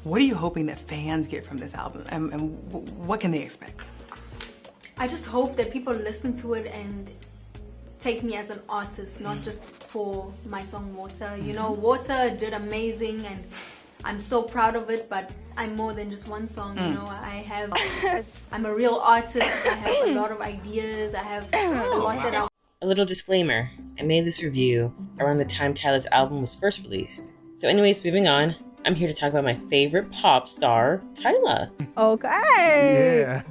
What are you hoping that fans get from this album, and what can they expect? I just hope that people listen to it and take me as an artist, not just for my song Water. You know, Water did amazing and I'm so proud of it, but I'm more than just one song, you know. I'm a real artist, I have a lot of ideas, I have a lot that I... A little disclaimer, I made this review around the time Tyla's album was first released. So anyways, moving on, I'm here to talk about my favorite pop star, Tyla. Okay. Yeah.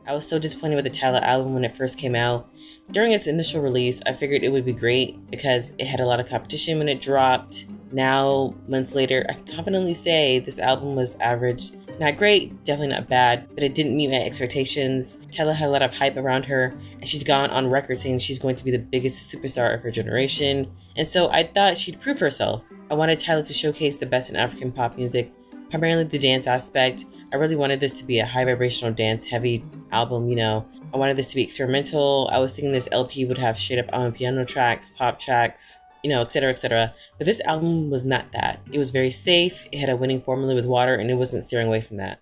I was so disappointed with the Tyla album when it first came out. During its initial release, I figured it would be great because it had a lot of competition when it dropped. Now, months later, I can confidently say this album was average. Not great, definitely not bad, but it didn't meet my expectations. Tyla had a lot of hype around her, and she's gone on record saying she's going to be the biggest superstar of her generation. And so I thought she'd prove herself. I wanted Tyla to showcase the best in African pop music, primarily the dance aspect. I really wanted this to be a high vibrational dance heavy album, you know. I wanted this to be experimental. I was thinking this LP would have straight up piano tracks, pop tracks, you know, etc., etc. But this album was not that. It was very safe, it had a winning formula with Water, and it wasn't steering away from that.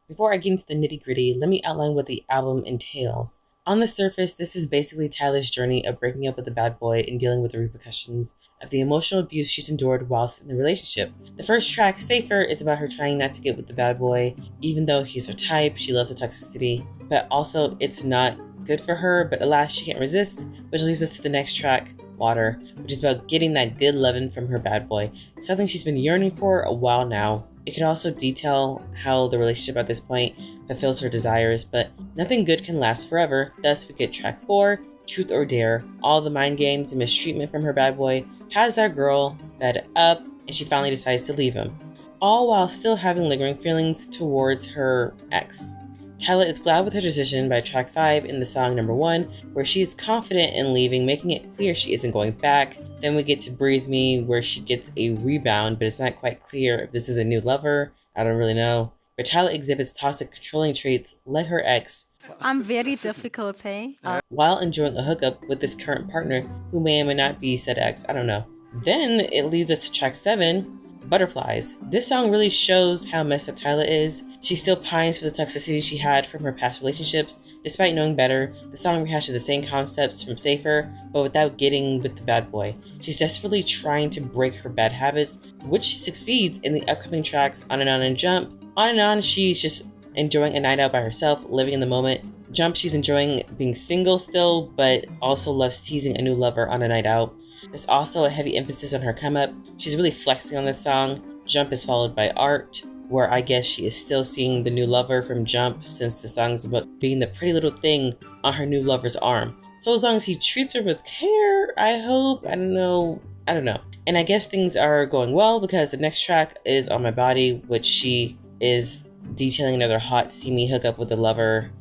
Before I get into the nitty-gritty, let me outline what the album entails. On the surface, this is basically Tyla's journey of breaking up with a bad boy and dealing with the repercussions of the emotional abuse she's endured whilst in the relationship. The first track, Safer, is about her trying not to get with the bad boy, even though he's her type, she loves the toxicity, but also it's not good for her, but alas, she can't resist, which leads us to the next track, Water, which is about getting that good loving from her bad boy, something she's been yearning for a while now. It could also detail how the relationship at this point fulfills her desires, but nothing good can last forever. Thus, we get track 4, Truth or Dare. All the mind games and mistreatment from her bad boy has our girl fed up, and she finally decides to leave him, all while still having lingering feelings towards her ex. Tyla is glad with her decision by track 5 in the song number 1, where she is confident in leaving, making it clear she isn't going back. Then we get to Breathe Me, where she gets a rebound, but it's not quite clear if this is a new lover. I don't really know. But Tyla exhibits toxic controlling traits like her ex. I'm very difficult, hey? While enjoying a hookup with this current partner, who may or may not be said ex, I don't know. Then it leads us to track 7, Butterflies. This song really shows how messed up Tyla is. She still pines for the toxicity she had from her past relationships. Despite knowing better, the song rehashes the same concepts from Safer, but without getting with the bad boy. She's desperately trying to break her bad habits, which she succeeds in the upcoming tracks On and Jump. On and On, she's just enjoying a night out by herself, living in the moment. Jump, she's enjoying being single still, but also loves teasing a new lover on a night out. There's also a heavy emphasis on her come up. She's really flexing on this song. Jump is followed by Art, where I guess she is still seeing the new lover from Jump, since the song is about being the pretty little thing on her new lover's arm. So as long as he treats her with care, I hope, I don't know. And I guess things are going well because the next track is On My Body, which she is detailing another hot, steamy hookup with the lover.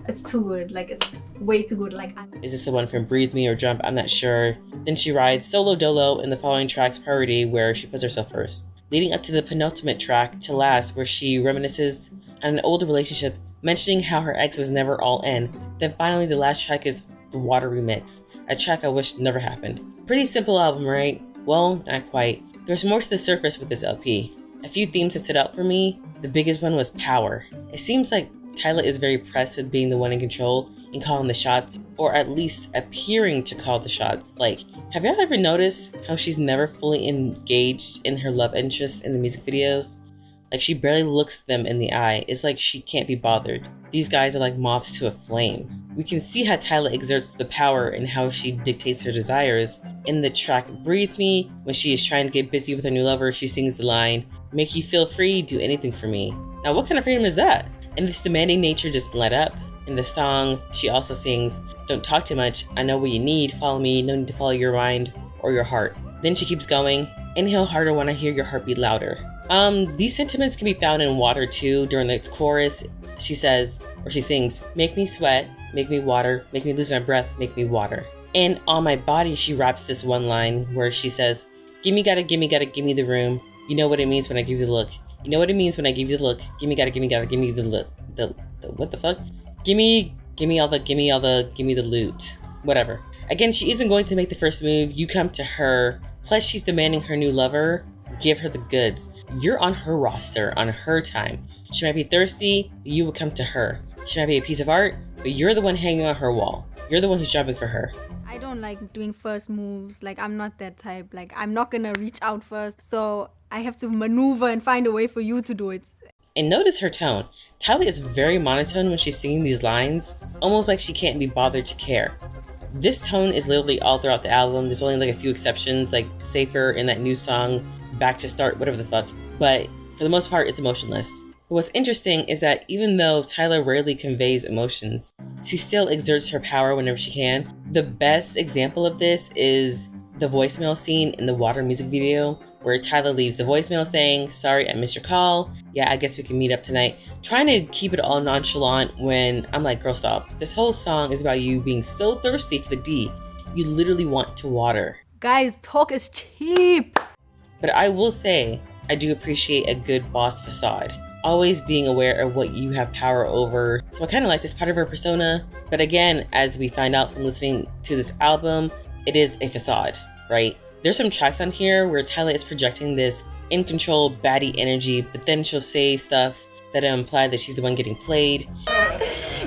It's too good, like it's way too good. Like, is this the one from Breathe Me or Jump? I'm not sure. Then she rides Solo Dolo in the following track's Priority, where she puts herself first, leading up to the penultimate track, To Last, where she reminisces on an older relationship, mentioning how her ex was never all in. Then finally the last track is the Water Remix, a track I wish never happened. Pretty simple album, right? Well, not quite. There's more to the surface with this LP. A few themes that stood out for me. The biggest one was power. It seems like Tyla is very pressed with being the one in control and calling the shots, or at least appearing to call the shots. Like, have y'all ever noticed how she's never fully engaged in her love interests in the music videos? Like, she barely looks them in the eye. It's like she can't be bothered. These guys are like moths to a flame. We can see how Tyla exerts the power and how she dictates her desires. In the track Breathe Me, when she is trying to get busy with her new lover, she sings the line, "Make you feel free, do anything for me." Now, what kind of freedom is that? And this demanding nature just let up. In the song, she also sings, "Don't talk too much, I know what you need, follow me, no need to follow your mind or your heart." Then she keeps going, "Inhale harder when I hear your heartbeat louder." These sentiments can be found in Water too. During the chorus, she says, or she sings, "Make me sweat, make me water, make me lose my breath, make me water." And On My Body, she raps this one line where she says, gimme gotta, gimme gotta, gimme the room. You know what it means when I give you the look. You know what it means when I give you the look. Gimme gotta, gimme gotta, gimme the look. The what the fuck? Gimme all the, gimme the loot. Whatever. Again, she isn't going to make the first move. You come to her. Plus, she's demanding her new lover give her the goods. You're on her roster, on her time. She might be thirsty, but you would come to her. She might be a piece of art, but you're the one hanging on her wall. You're the one who's jumping for her. I don't like doing first moves. Like, I'm not that type. Like, I'm not gonna reach out first. So I have to maneuver and find a way for you to do it. And notice her tone. Tyla is very monotone when she's singing these lines, almost like she can't be bothered to care. This tone is literally all throughout the album. There's only like a few exceptions, like Safer in that new song, Back to Start, whatever the fuck. But for the most part, it's emotionless. But what's interesting is that even though Tyla rarely conveys emotions, she still exerts her power whenever she can. The best example of this is the voicemail scene in the Water music video, where Tyla leaves the voicemail saying, sorry, I missed your call. Yeah, I guess we can meet up tonight. Trying to keep it all nonchalant when I'm like, girl, stop. This whole song is about you being so thirsty for the D. You literally want to water. Guys, talk is cheap. But I will say, I do appreciate a good boss facade. Always being aware of what you have power over. So I kind of like this part of her persona. But again, as we find out from listening to this album, it is a facade, right? There's some tracks on here where Tyla is projecting this in control baddie energy, but then she'll say stuff that imply that she's the one getting played.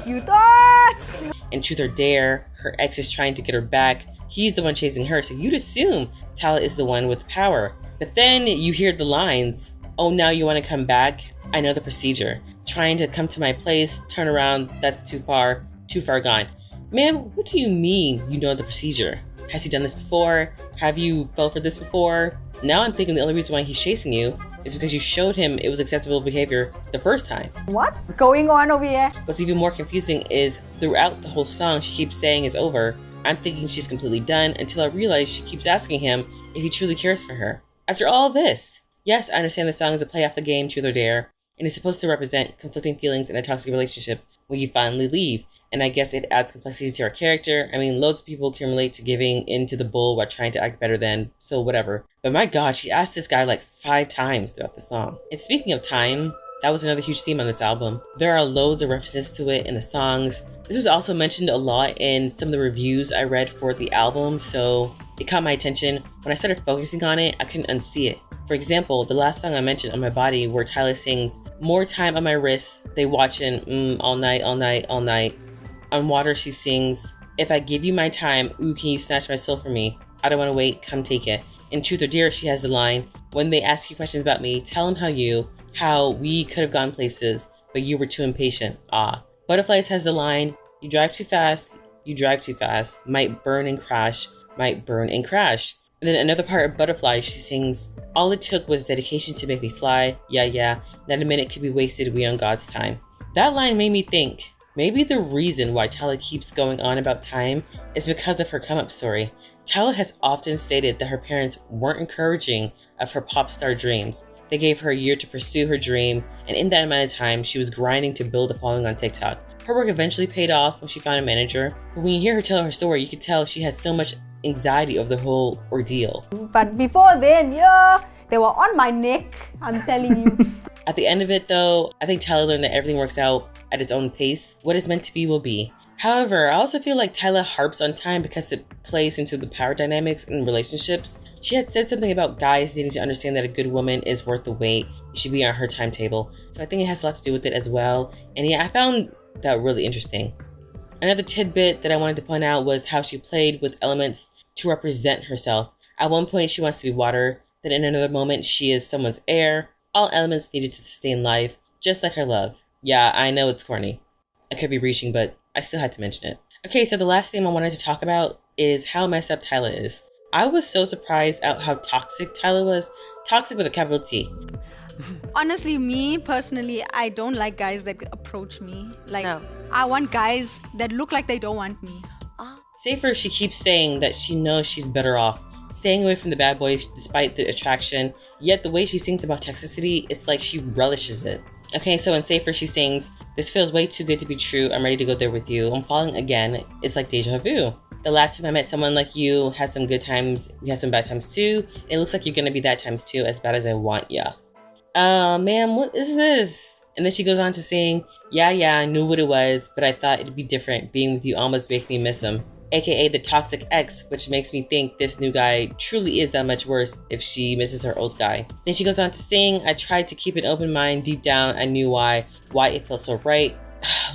You thought! In Truth or Dare, her ex is trying to get her back. He's the one chasing her, so you'd assume Tyla is the one with the power. But then you hear the lines, oh, now you want to come back? I know the procedure. Trying to come to my place, turn around, that's too far gone. Man, what do you mean you know the procedure? Has he done this before? Have you fell for this before? Now I'm thinking the only reason why he's chasing you is because you showed him it was acceptable behavior the first time. What's going on over here? What's even more confusing is throughout the whole song, she keeps saying it's over. I'm thinking she's completely done until I realize she keeps asking him if he truly cares for her. After all this, yes, I understand the song is a play off the game Truth or Dare, and it's supposed to represent conflicting feelings in a toxic relationship when you finally leave. And I guess it adds complexity to our character. I mean, loads of people can relate to giving into the bull while trying to act better than, so whatever. But my god, she asked this guy like 5 times throughout the song. And speaking of time, that was another huge theme on this album. There are loads of references to it in the songs. This was also mentioned a lot in some of the reviews I read for the album, so it caught my attention. When I started focusing on it, I couldn't unsee it. For example, the last song I mentioned, On My Body, where Tyla sings, more time on my wrist, they watching, all night, all night, all night. On Water, she sings, if I give you my time, ooh, can you snatch my soul from me? I don't want to wait, come take it. In Truth or Dare, she has the line, when they ask you questions about me, tell them how we could have gone places, but you were too impatient. Ah. Butterflies has the line, you drive too fast, might burn and crash, might burn and crash. And then another part of Butterfly, she sings, all it took was dedication to make me fly, yeah, not a minute could be wasted, we on God's time. That line made me think, maybe the reason why Tyla keeps going on about time is because of her come-up story. Tyla has often stated that her parents weren't encouraging of her pop star dreams. They gave her a year to pursue her dream, and in that amount of time, she was grinding to build a following on TikTok. Her work eventually paid off when she found a manager, but when you hear her tell her story, you could tell she had so much anxiety over the whole ordeal. But before then, yeah, they were on my neck, I'm telling you. At the end of it though, I think Tyla learned that everything works out at its own pace. What is meant to be will be. However, I also feel like Tyla harps on time because it plays into the power dynamics in relationships. She had said something about guys needing to understand that a good woman is worth the wait. You should be on her timetable. So I think it has a lot to do with it as well. And yeah, I found that really interesting. Another tidbit that I wanted to point out was how she played with elements to represent herself. At one point, she wants to be water. Then in another moment, she is someone's air. All elements needed to sustain life, just like her love. Yeah, I know it's corny. I could be reaching, but I still had to mention it. Okay, so the last thing I wanted to talk about is how messed up Tyla is. I was so surprised at how toxic Tyla was. Toxic with a capital T. Honestly, me personally, I don't like guys that approach me. Like, No. I want guys that look like they don't want me. Safer, she keeps saying that she knows she's better off staying away from the bad boys despite the attraction. Yet the way she sings about toxicity, it's like she relishes it. Okay, so in Safer, she sings, "This feels way too good to be true. I'm ready to go there with you. I'm falling again. It's like deja vu. The last time I met someone like you, had some good times, we had some bad times too. And it looks like you're gonna be that times too, as bad as I want ya." Ma'am, what is this? And then she goes on to sing, "Yeah, I knew what it was, but I thought it'd be different. Being with you almost make me miss him. AKA the toxic ex, which makes me think this new guy truly is that much worse if she misses her old guy." Then she goes on to sing, "I tried to keep an open mind. Deep down, I knew why it felt so right.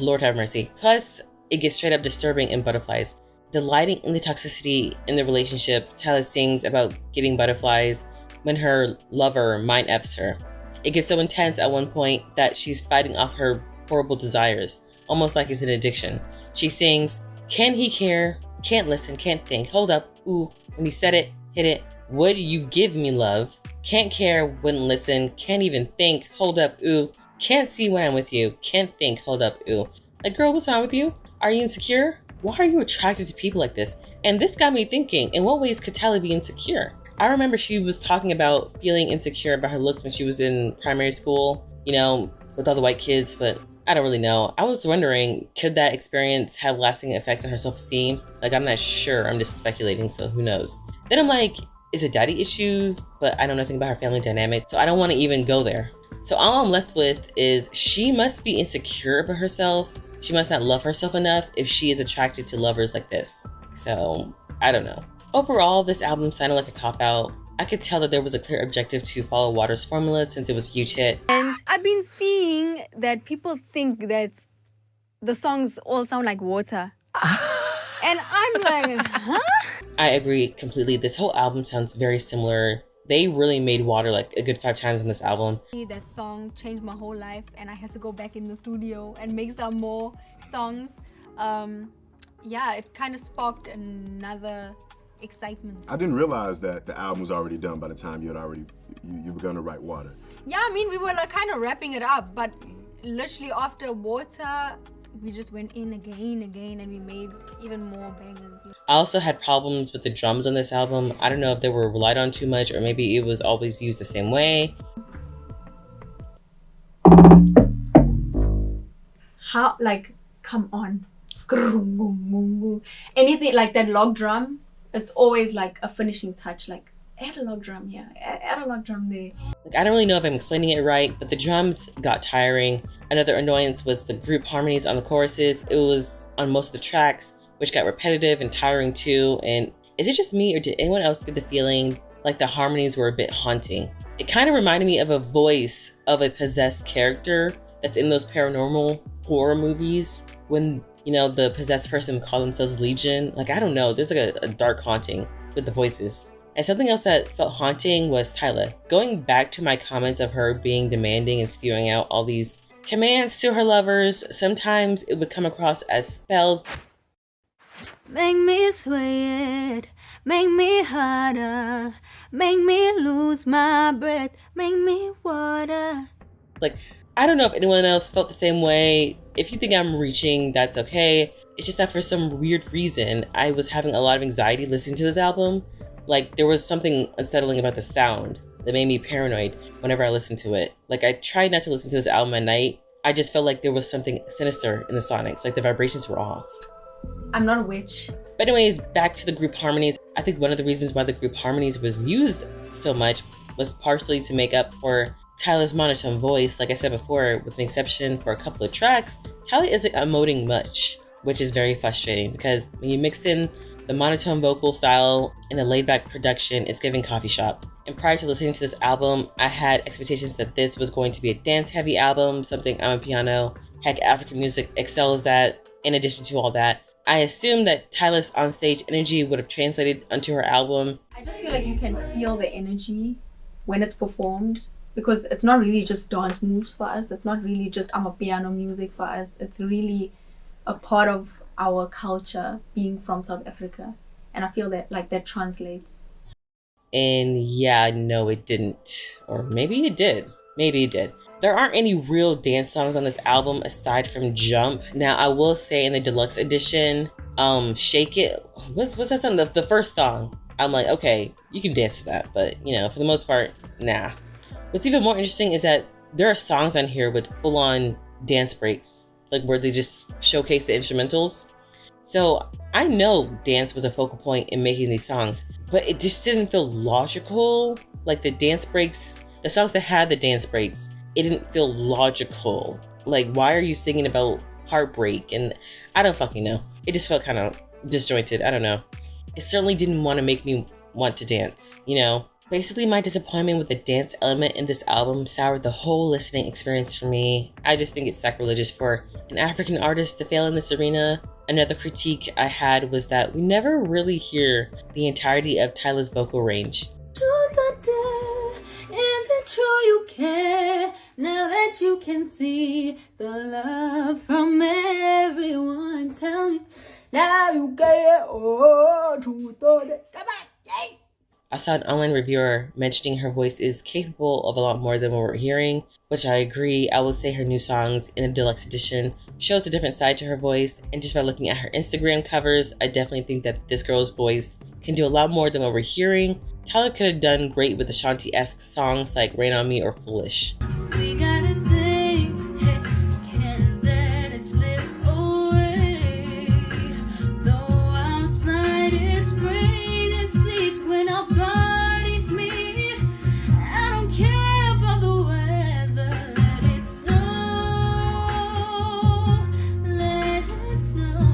Lord have mercy." Plus, it gets straight up disturbing in Butterflies. Delighting in the toxicity in the relationship, Tyla sings about getting butterflies when her lover mind F's her. It gets so intense at one point that she's fighting off her horrible desires, almost like it's an addiction. She sings, "Can he care? Can't listen, can't think. Hold up, ooh, when he said it, hit it. Would you give me love? Can't care, wouldn't listen, can't even think. Hold up, ooh. Can't see when I'm with you. Can't think, hold up, ooh." Like, girl, what's wrong with you? Are you insecure? Why are you attracted to people like this? And this got me thinking, in what ways could Tyla be insecure? I remember she was talking about feeling insecure about her looks when she was in primary school, with all the white kids, but I don't really know. I was wondering, could that experience have lasting effects on her self-esteem? Like, I'm not sure. I'm just speculating, so who knows? Then I'm like, is it daddy issues? But I don't know anything about her family dynamic, so I don't want to even go there. So all I'm left with is she must be insecure about herself. She must not love herself enough if she is attracted to lovers like this. So, I don't know. Overall, this album sounded like a cop-out. I could tell that there was a clear objective to follow Water's formula since it was a huge hit. And I've been seeing that people think that the songs all sound like Water. And I'm like, huh? I agree completely. This whole album sounds very similar. They really made Water like a good 5 times on this album. That song changed my whole life, and I had to go back in the studio and make some more songs. Yeah, it kind of sparked another excitement. I didn't realize that the album was already done by the time you were gonna write Water. Yeah, I mean, we were like kind of wrapping it up, but literally after Water, we just went in again, and we made even more bangers. I also had problems with the drums on this album. I don't know if they were relied on too much or maybe it was always used the same way. How, like, come on. Anything like that log drum, it's always like a finishing touch, like add a log drum here, add a log drum there. Like, I don't really know if I'm explaining it right, but the drums got tiring. Another annoyance was the group harmonies on the choruses. It was on most of the tracks, which got repetitive and tiring too. And is it just me or did anyone else get the feeling like the harmonies were a bit haunting? It kind of reminded me of a voice of a possessed character that's in those paranormal horror movies when, the possessed person call themselves Legion. Like, I don't know, there's like a dark haunting with the voices. And something else that felt haunting was Tyla. Going back to my comments of her being demanding and spewing out all these commands to her lovers, sometimes it would come across as spells. Make me sweat, make me harder, make me lose my breath, make me water. Like, I don't know if anyone else felt the same way. If you think I'm reaching, that's okay. It's just that for some weird reason, I was having a lot of anxiety listening to this album. Like, there was something unsettling about the sound that made me paranoid whenever I listened to it. Like, I tried not to listen to this album at night. I just felt like there was something sinister in the sonics, like the vibrations were off. I'm not a witch. But anyways, back to the group harmonies. I think one of the reasons why the group harmonies was used so much was partially to make up for Tyla's monotone voice. Like I said before, with an exception for a couple of tracks, Tyla isn't emoting much, which is very frustrating because when you mix in the monotone vocal style and the laid-back production, it's giving coffee shop. And prior to listening to this album, I had expectations that this was going to be a dance-heavy album, something Amapiano, heck, African music excels at. In addition to all that, I assumed that Tyla's onstage energy would have translated onto her album. I just feel like you can feel the energy when it's performed, because it's not really just dance moves for us. It's not really just Amapiano music for us. It's really a part of our culture being from South Africa. And I feel that like that translates. And yeah, no, it didn't. Or maybe it did. Maybe it did. There aren't any real dance songs on this album aside from Jump. Now, I will say in the deluxe edition, Shake It, what's that song? The first song. I'm like, okay, you can dance to that. But, for the most part, nah. What's even more interesting is that there are songs on here with full-on dance breaks, like where they just showcase the instrumentals. So I know dance was a focal point in making these songs, but it just didn't feel logical. Like the dance breaks, the songs that had the dance breaks, it didn't feel logical. Like, why are you singing about heartbreak? And I don't fucking know. It just felt kind of disjointed. I don't know. It certainly didn't want to make me want to dance, you know? Basically, my disappointment with the dance element in this album soured the whole listening experience for me. I just think it's sacrilegious for an African artist to fail in this arena. Another critique I had was that we never really hear the entirety of Tyla's vocal range. Truth or dare, is it true you care? Now that you can see the love from everyone, tell me now you care. Oh, truth or dare. Come on, yay! I saw an online reviewer mentioning her voice is capable of a lot more than what we're hearing, which I agree. I would say her new songs in the deluxe edition shows a different side to her voice, and just by looking at her Instagram covers, I definitely think that this girl's voice can do a lot more than what we're hearing. Tyla could have done great with Ashanti-esque songs like Rain On Me or Foolish. We got a thing, hey, can't let it slip away. Though outside it's rain and sleet when our bodies meet. I don't care about the weather, let it snow, let it snow.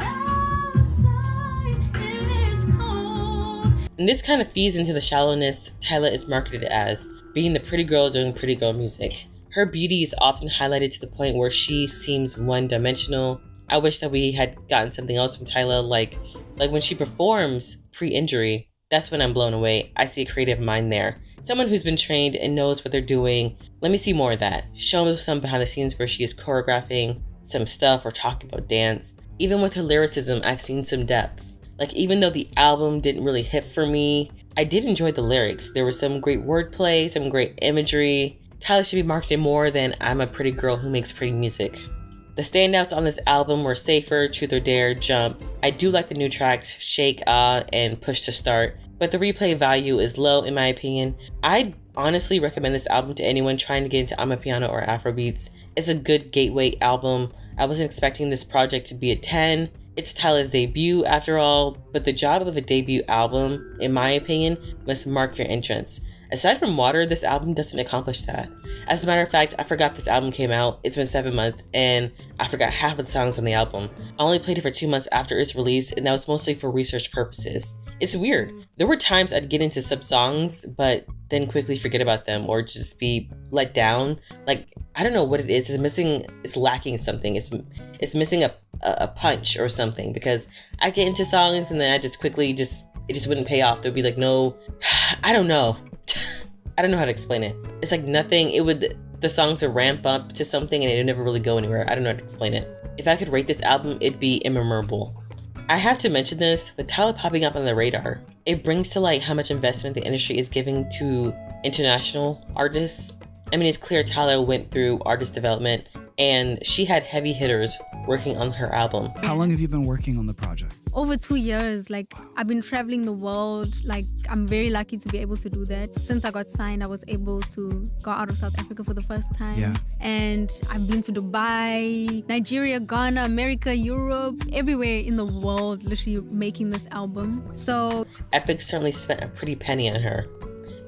Outside it's cold. And this kind of feeds into the shallowness Tyla is marketed as, being the pretty girl doing pretty girl music. Her beauty is often highlighted to the point where she seems one-dimensional. I wish that we had gotten something else from Tyla, like when she performs pre-injury. That's when I'm blown away. I see a creative mind there. Someone who's been trained and knows what they're doing. Let me see more of that. Show me some behind the scenes where she is choreographing some stuff or talking about dance. Even with her lyricism, I've seen some depth. Like, even though the album didn't really hit for me, I did enjoy the lyrics. There was some great wordplay, some great imagery. Tyla should be marketed more than I'm a pretty girl who makes pretty music. The standouts on this album were Safer, Truth or Dare, Jump. I do like the new tracks, Shake, Ah, and Push to Start, but the replay value is low in my opinion. I'd honestly recommend this album to anyone trying to get into Amapiano or Afrobeats. It's a good gateway album. I wasn't expecting this project to be a 10. It's Tyla's debut after all, but the job of a debut album, in my opinion, must mark your entrance. Aside from Water, this album doesn't accomplish that. As a matter of fact, I forgot this album came out. It's been 7 months, and I forgot half of the songs on the album. I only played it for 2 months after its release, and that was mostly for research purposes. It's weird. There were times I'd get into sub songs, but then quickly forget about them or just be let down. Like, I don't know what it is. It's lacking something. It's missing a punch or something, because I get into songs and then I just quickly it just wouldn't pay off. There'd be like no, I don't know. I don't know how to explain it. It's like nothing. The songs would ramp up to something and it would never really go anywhere. I don't know how to explain it. If I could rate this album, it'd be immemorable. I have to mention this, with Tyla popping up on the radar, it brings to light how much investment the industry is giving to international artists. I mean, it's clear Tyla went through artist development and she had heavy hitters working on her album. How long have you been working on the project? Over 2 years. Like, I've been traveling the world. Like, I'm very lucky to be able to do that. Since I got signed, I was able to go out of South Africa for the first time. Yeah. And I've been to Dubai, Nigeria, Ghana, America, Europe, everywhere in the world, literally making this album. So Epic certainly spent a pretty penny on her,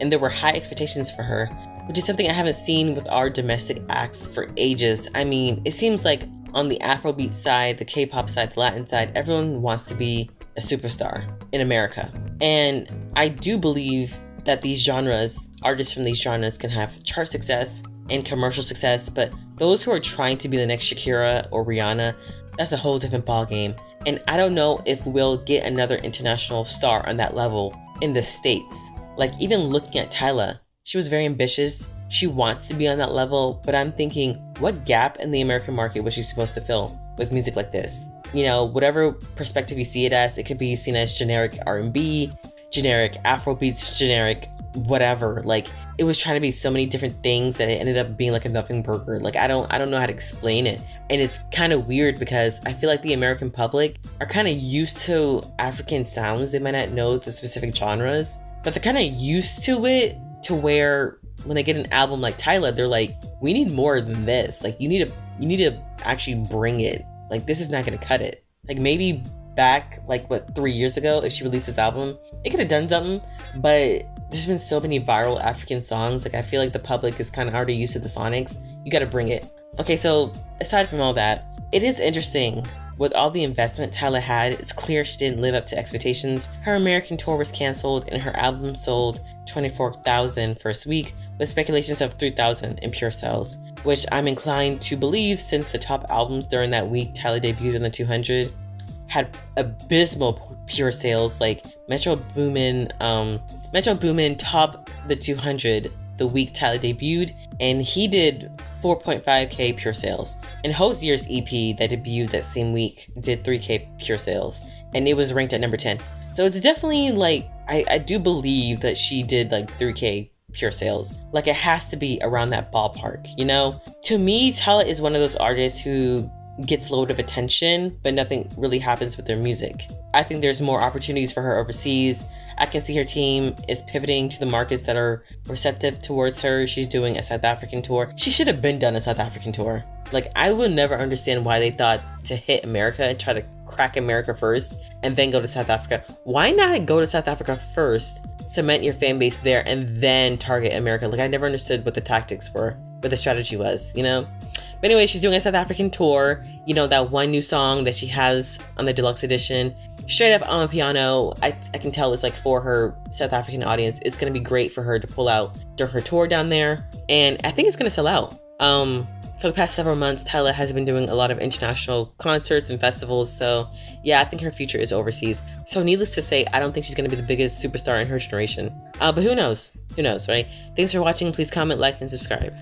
and there were high expectations for her, which is something I haven't seen with our domestic acts for ages. I mean, it seems like on the Afrobeat side, the K-pop side, the Latin side, everyone wants to be a superstar in America. And I do believe that these genres, artists from these genres can have chart success and commercial success, but those who are trying to be the next Shakira or Rihanna, that's a whole different ballgame. And I don't know if we'll get another international star on that level in the States. Like, even looking at Tyla, she was very ambitious. She wants to be on that level, but I'm thinking, what gap in the American market was she supposed to fill with music like this? You know, whatever perspective you see it as, it could be seen as generic R&B, generic Afrobeats, generic whatever. Like, it was trying to be so many different things that it ended up being like a nothing burger. Like, I don't know how to explain it. And it's kind of weird because I feel like the American public are kind of used to African sounds. They might not know the specific genres, but they're kind of used to it, to where when they get an album like Tyla, they're like, we need more than this. Like, you need to actually bring it. Like, this is not gonna cut it. Like, maybe back, like, what, 3 years ago, if she released this album, it could have done something, but there's been so many viral African songs. Like, I feel like the public is kind of already used to the sonics. You gotta bring it. Okay, so aside from all that, it is interesting. With all the investment Tyla had, it's clear she didn't live up to expectations. Her American tour was canceled and her album sold 24,000 first week, with speculations of 3,000 in pure sales, which I'm inclined to believe since the top albums during that week Tyla debuted in the 200 had abysmal pure sales. Like Metro Boomin topped the 200 the week Tyla debuted, and he did 4.5k pure sales. And Hozier's EP that debuted that same week did 3k pure sales, and it was ranked at number 10. So it's definitely like, I do believe that she did like 3k pure sales. Like, it has to be around that ballpark, you know? To me, Tyla is one of those artists who gets a load of attention, but nothing really happens with their music. I think there's more opportunities for her overseas. I can see her team is pivoting to the markets that are receptive towards her. She's doing a South African tour. She should have been done a South African tour. Like, I will never understand why they thought to hit America and try to crack America first and then go to South Africa. Why not go to South Africa first, cement your fan base there, and then target America? Like, I never understood what the tactics were, what the strategy was, you know? But anyway, she's doing a South African tour. You know, that one new song that she has on the deluxe edition, straight up on a piano, I can tell it's like for her South African audience. It's going to be great for her to pull out during her tour down there. And I think it's going to sell out. For the past several months, Tyla has been doing a lot of international concerts and festivals. So yeah, I think her future is overseas. So needless to say, I don't think she's going to be the biggest superstar in her generation. But who knows? Who knows, right? Thanks for watching. Please comment, like, and subscribe.